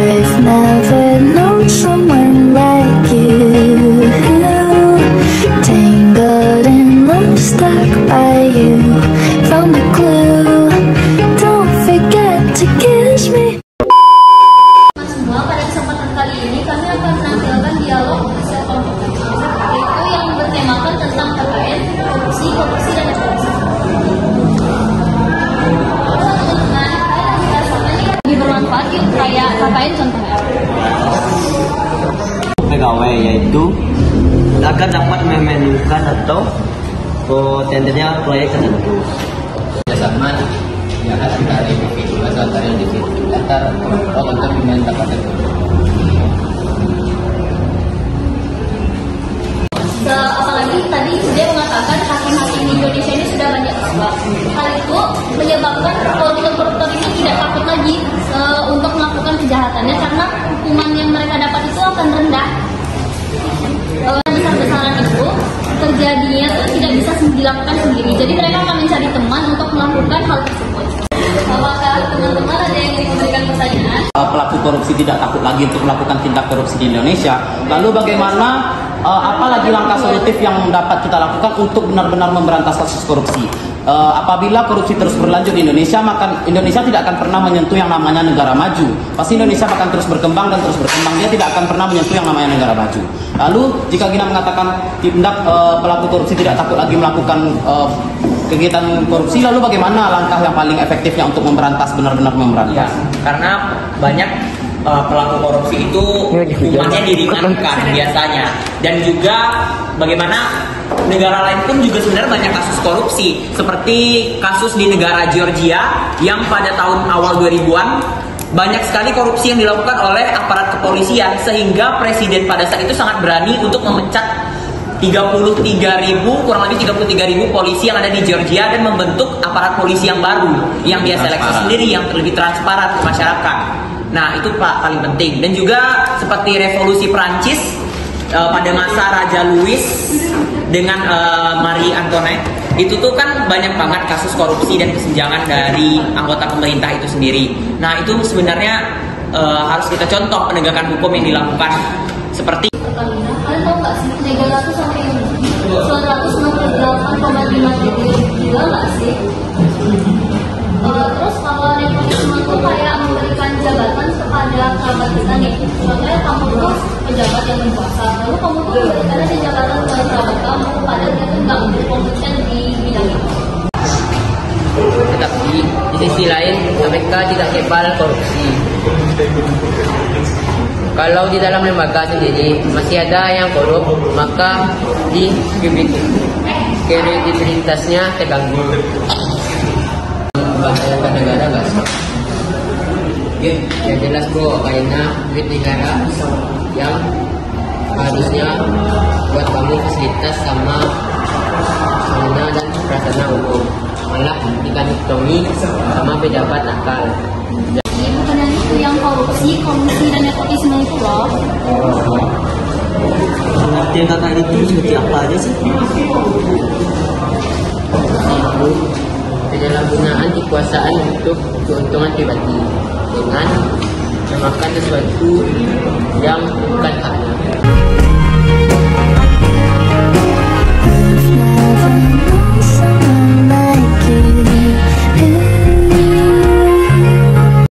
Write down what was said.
I've never known someone like you, tangled in love, stuck by you, found a clue, don't forget to kiss me. Semua, pada kesempatan kali ini kami akan menampilkan dialog hasil kelompok yaitu yang bertemakan tentang KKN, korupsi dan eksploitasi. Teman-teman, lebih bermanfaat yuk kayak KKN contohnya. Pegawai yaitu akan dapat memenuhkan atau tendernya proyek tertentu. Kerjasama jahat antara individu atau antara individu antar kelompok untuk meminta tertentu. Apalagi tadi sudah mengatakan hakim-hakim di Indonesia ini sudah banyak berubah. Hal itu menyebabkan koruptor-koruptor ini tidak takut lagi untuk melakukan kejahatannya karena hukuman yang mereka dapat itu akan rendah. Besar-besaran itu terjadinya itu tidak bisa dilakukan sendiri. Jadi mereka akan mencari teman untuk melakukan hal tersebut. Apakah teman-teman ada yang ingin memberikan pertanyaan? Pelaku korupsi tidak takut lagi untuk melakukan tindak korupsi di Indonesia. Lalu bagaimana, apa lagi langkah solutif yang dapat kita lakukan untuk benar-benar memberantas kasus korupsi? Apabila korupsi terus berlanjut di Indonesia, maka Indonesia tidak akan pernah menyentuh yang namanya negara maju. Pasti Indonesia akan terus berkembang dan terus berkembang. Dia tidak akan pernah menyentuh yang namanya negara maju. Lalu jika kita mengatakan tindak pelaku korupsi tidak takut lagi melakukan kegiatan korupsi, lalu bagaimana langkah yang paling efektifnya untuk memberantas, benar-benar memberantas? Ya, karena banyak pelaku korupsi itu hukumannya diringankan biasanya, dan juga bagaimana negara lain pun juga sebenarnya banyak kasus korupsi, seperti kasus di negara Georgia yang pada tahun awal 2000-an banyak sekali korupsi yang dilakukan oleh aparat kepolisian, sehingga presiden pada saat itu sangat berani untuk memecat 33.000, kurang lebih 33.000 polisi yang ada di Georgia dan membentuk aparat polisi yang baru yang dia seleksi sendiri, yang lebih transparan ke masyarakat. Nah, itu paling penting. Dan juga seperti revolusi Prancis pada masa Raja Louis dengan Marie Antoinette, itu tuh kan banyak banget kasus korupsi dan kesenjangan dari anggota pemerintah itu sendiri. Nah, itu sebenarnya harus kita contoh penegakan hukum yang dilakukan seperti Kalian tahu nggak sih 300 sampai 168,5 triliun, gila nggak sih? Terus kalau nepotisme itu kayak memberikan jabatan kepada kerabat kita nih. Contohnya kamu tuh pejabat yang berkuasa, lalu kamu tuh memberikan aja jabatan ke kerabat kamu, padahal dia tuh nggak berkompeten di bidang itu. Tetapi di sisi lain mereka tidak kebal korupsi. Kalau di dalam lembaga sendiri masih ada yang korup, maka di kredibilitasnya terganggu. Membahayakan negara nggak sih? Ya jelas bro, karena duit negara yang harusnya buat kamu fasilitas sama sarana dan prasarana umum, malah dikantongi sama pejabat nakal. Bukan itu yang korupsi dan nepotisme itu loh. Pengertian kata itu seperti apa aja sih? Itu penyalahgunaan kekuasaan untuk keuntungan pribadi dengan memakan sesuatu yang bukan haknya. I've never known someone like you.